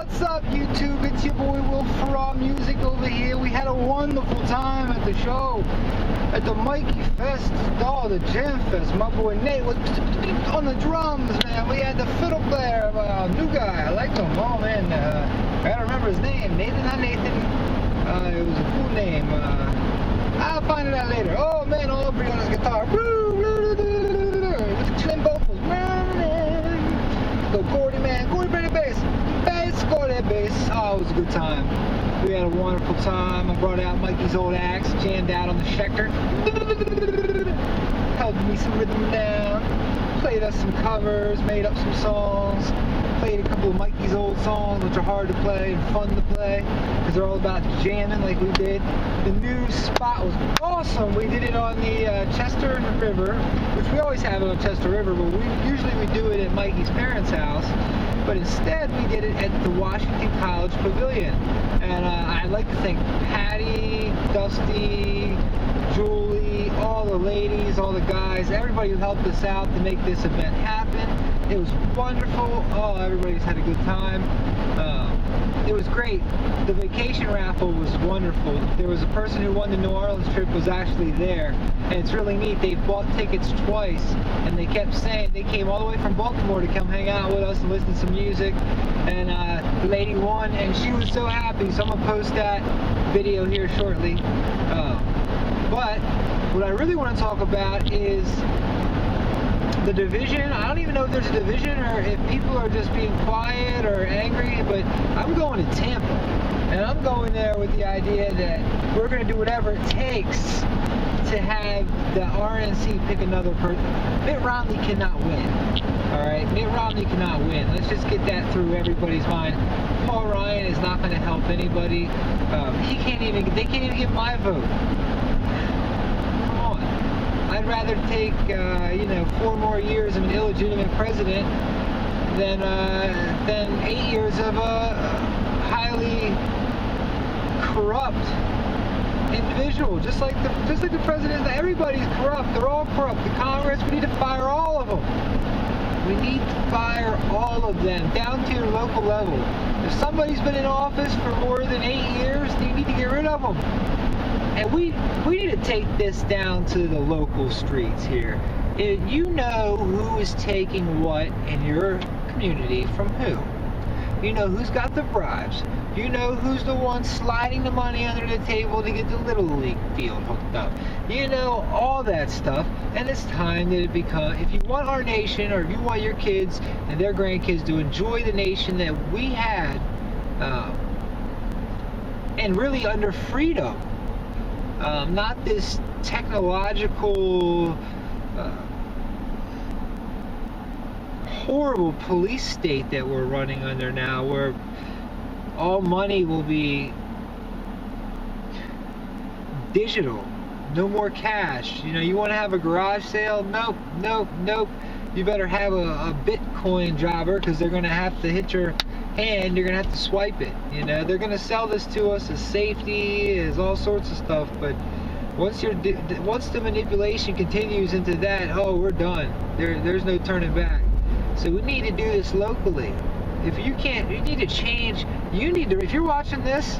What's up, YouTube? It's your boy Will for Raw Music over here. We had a wonderful time at the show, at the Mikee Fest, the JamFest. My boy Nate was on the drums, man. We had the fiddle player, new guy. I liked him. Oh man, I gotta remember his name. Nathan. It was a cool name. I'll find it out later. Oh man, Aubrey on his guitar. With the twin vocals. Go Gordy, man. Gordy played the bass. Gordy bass. Oh, it was a good time. We had a wonderful time. I brought out Mikee's old axe, jammed out on the Schecter. Held me some rhythm down. Played us some covers, made up some songs. Played a couple of Mikee's old songs, which are hard to play and fun to play, because they're all about jamming like we did. The new spot was awesome. We did it on the Chester River, which we always have it on Chester River, but usually we do it at Mikee's parents' house. But instead, we did it at the Washington College Pavilion. And I'd like to thank Patty, Dusty, Julie, all the ladies, all the guys, everybody who helped us out to make this event happen. It was wonderful. Oh, everybody's had a good time. It was great. The vacation raffle was wonderful. There was a person who won the New Orleans trip was actually there, and it's really neat. They bought tickets twice, and they kept saying they came all the way from Baltimore to come hang out with us and listen to some music. And the lady won, and she was so happy. So I'm gonna post that video here shortly. But what I really want to talk about is the division. I don't even know if there's a division or if people are just being quiet or angry, but I'm going to Tampa, and I'm going there with the idea that we're going to do whatever it takes to have the RNC pick another person. Mitt Romney cannot win. All right, Mitt Romney cannot win. Let's just get that through everybody's mind. Paul Ryan is not going to help anybody. They can't even get my vote. I'd rather take, 4 more years of an illegitimate president than 8 years of a highly corrupt individual. Just like the president, everybody's corrupt. They're all corrupt. The Congress, we need to fire all of them. We need to fire all of them down to your local level. If somebody's been in office for more than 8 years, you need to get rid of them. And we need to take this down to the local streets here. You know who is taking what in your community from who. You know who's got the bribes. You know who's the one sliding the money under the table to get the Little League field hooked up. You know all that stuff, and it's time that it become, if you want our nation, or if you want your kids and their grandkids to enjoy the nation that we had, and really under freedom, not this technological, horrible police state that we're running under now, where all money will be digital, no more cash. You want to have a garage sale? Nope. You better have a Bitcoin jobber, because they're going to have to hit your hand. You're going to have to swipe it. They're going to sell this to us as safety, as all sorts of stuff, but once the manipulation continues into that, oh, we're done. There's no turning back. So we need to do this locally. If you can't, you need to change. If you're watching this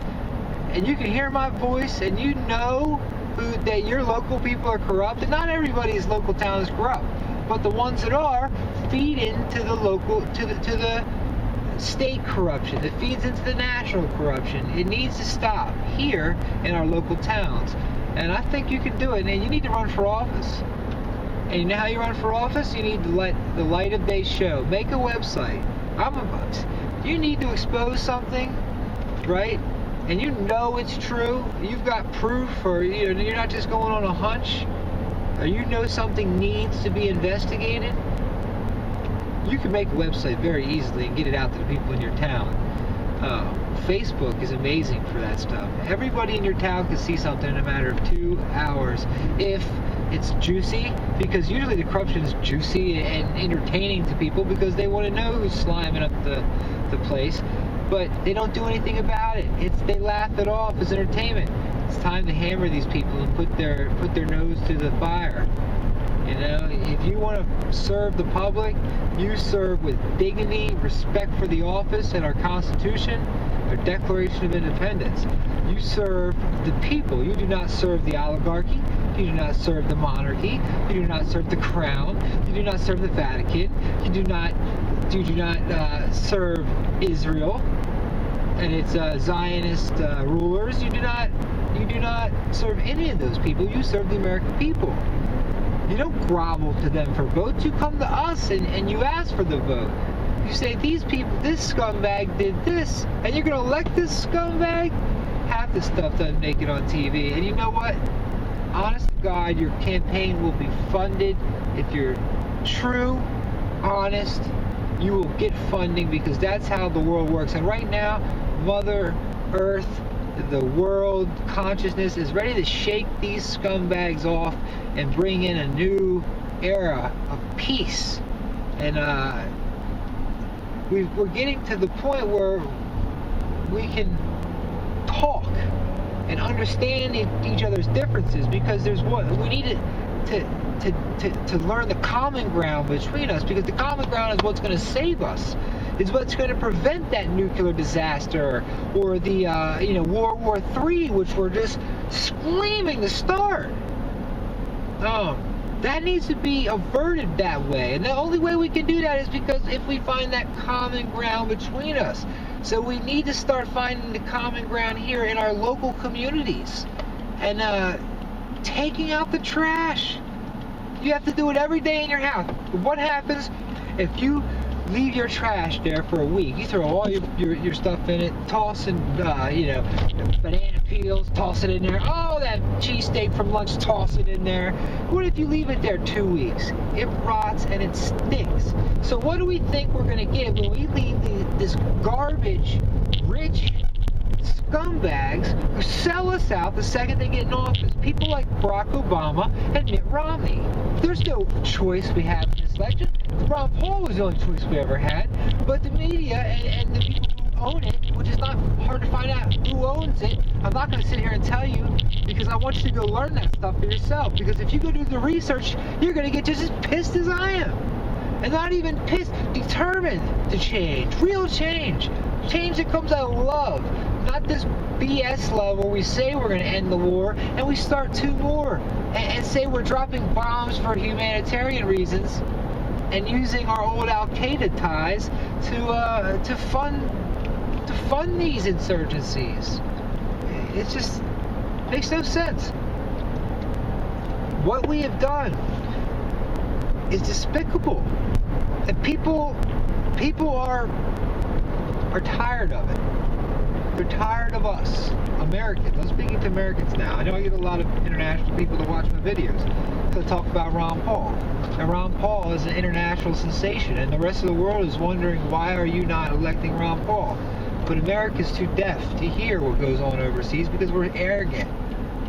and you can hear my voice and you know that your local people are corrupt, and not everybody's local town is corrupt, but the ones that are feed into the local, to the state corruption. It feeds into the national corruption. It needs to stop here in our local towns. And I think you can do it. And you need to run for office. And you know how you run for office? You need to let the light of day show. Make a website. You need to expose something, right? And you know it's true. You've got proof, or you're not just going on a hunch. Or you know something needs to be investigated. You can make a website very easily and get it out to the people in your town. Facebook is amazing for that stuff. Everybody in your town can see something in a matter of 2 hours if it's juicy, because usually the corruption is juicy and entertaining to people because they want to know who's sliming up the place, but they don't do anything about it. They laugh it off as entertainment. It's time to hammer these people and put their nose to the fire. You know, if you want to serve the public, you serve with dignity, respect for the office and our Constitution, our Declaration of Independence. You serve the people. You do not serve the oligarchy. You do not serve the monarchy. You do not serve the crown. You do not serve the Vatican. You do not serve Israel and its Zionist rulers. You do not serve any of those people. You serve the American people. You don't grovel to them for votes. You come to us and you ask for the vote. You say, these people, this scumbag did this, and you're going to elect this scumbag? Half the stuff doesn't make it on TV. And you know what? Honest to God, your campaign will be funded. If you're true, honest, you will get funding, because that's how the world works. And right now, Mother Earth, the world consciousness is ready to shake these scumbags off and bring in a new era of peace. And we're getting to the point where we can talk and understand each other's differences, because there's what we need to learn the common ground between us, because the common ground is what's going to save us. Is what's going to prevent that nuclear disaster or the World War III, which we're just screaming to start. That needs to be averted that way, and the only way we can do that is because if we find that common ground between us. So we need to start finding the common ground here in our local communities and taking out the trash. You have to do it every day in your house. What happens if you leave your trash there for a week? You throw all your stuff in it, toss in, banana peels, toss it in there. Oh, that cheesesteak from lunch, toss it in there. What if you leave it there 2 weeks? It rots and it stinks. So what do we think we're going to get when we leave this garbage, rich scumbags who sell us out the second they get in office? People like Barack Obama and Mitt Romney. There's no choice we have in this election. Ron Paul was the only choice we ever had, but the media and the people who own it, which is not hard to find out who owns it. I'm not going to sit here and tell you, because I want you to go learn that stuff for yourself, because if you go do the research, you're going to get just as pissed as I am. And not even pissed, determined to change. Real change. Change that comes out of love. Not this BS love where we say we're going to end the war and we start 2 more and say we're dropping bombs for humanitarian reasons and using our old Al-Qaeda ties to fund these insurgencies. It just makes no sense. What we have done is despicable, and people are tired of it. They're tired of us, Americans. I'm speaking to Americans now. I know I get a lot of international people to watch my videos to talk about Ron Paul. And Ron Paul is an international sensation, and the rest of the world is wondering, why are you not electing Ron Paul? But America's too deaf to hear what goes on overseas because we're arrogant.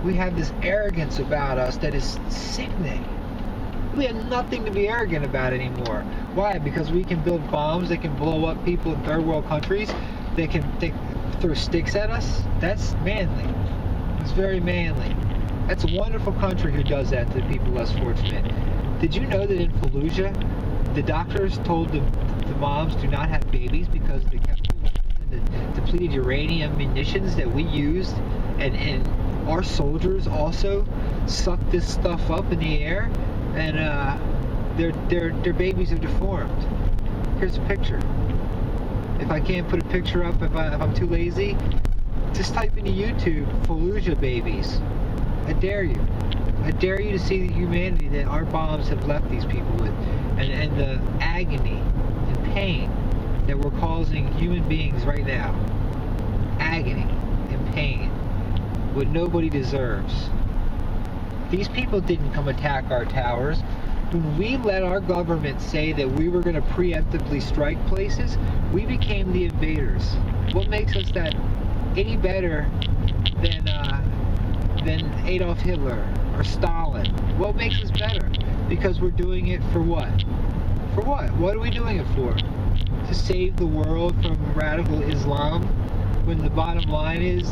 We have this arrogance about us that is sickening. We have nothing to be arrogant about anymore. Why? Because we can build bombs that can blow up people in third world countries. They throw sticks at us. That's manly. It's very manly. That's a wonderful country who does that to the people less fortunate. Did you know that in Fallujah, the doctors told the moms do not have babies because the chemical weapons and the depleted uranium munitions that we used, and our soldiers also sucked this stuff up in the air, and their babies are deformed. Here's a picture. If I can't put a picture up, if I'm too lazy, just type into YouTube Fallujah babies. I dare you. I dare you to see the humanity that our bombs have left these people with, and the agony and pain that we're causing human beings right now. Agony and pain. What nobody deserves. These people didn't come attack our towers. When we let our government say that we were going to preemptively strike places, we became the invaders. What makes us that any better than Adolf Hitler or Stalin? What makes us better? Because we're doing it for what? For what? What are we doing it for? To save the world from radical Islam? When the bottom line is,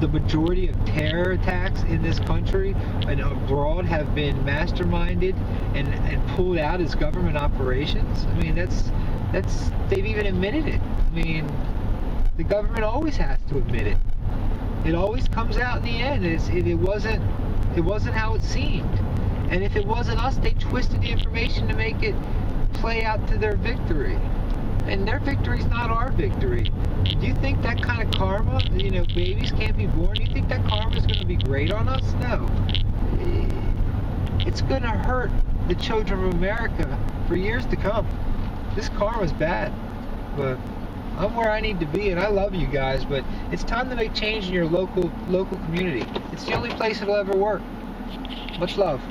the majority of terror attacks in this country and abroad have been masterminded and pulled out as government operations. I mean, that's they've even admitted it. I mean, the government always has to admit it. It always comes out in the end. It wasn't how it seemed. And if it wasn't us, they twisted the information to make it play out to their victory. And their victory's not our victory. Do you think that kind of karma, babies can't be born? Do you think that karma's going to be great on us? No. It's going to hurt the children of America for years to come. This karma's bad. But I'm where I need to be, and I love you guys, but it's time to make change in your local community. It's the only place it'll ever work. Much love.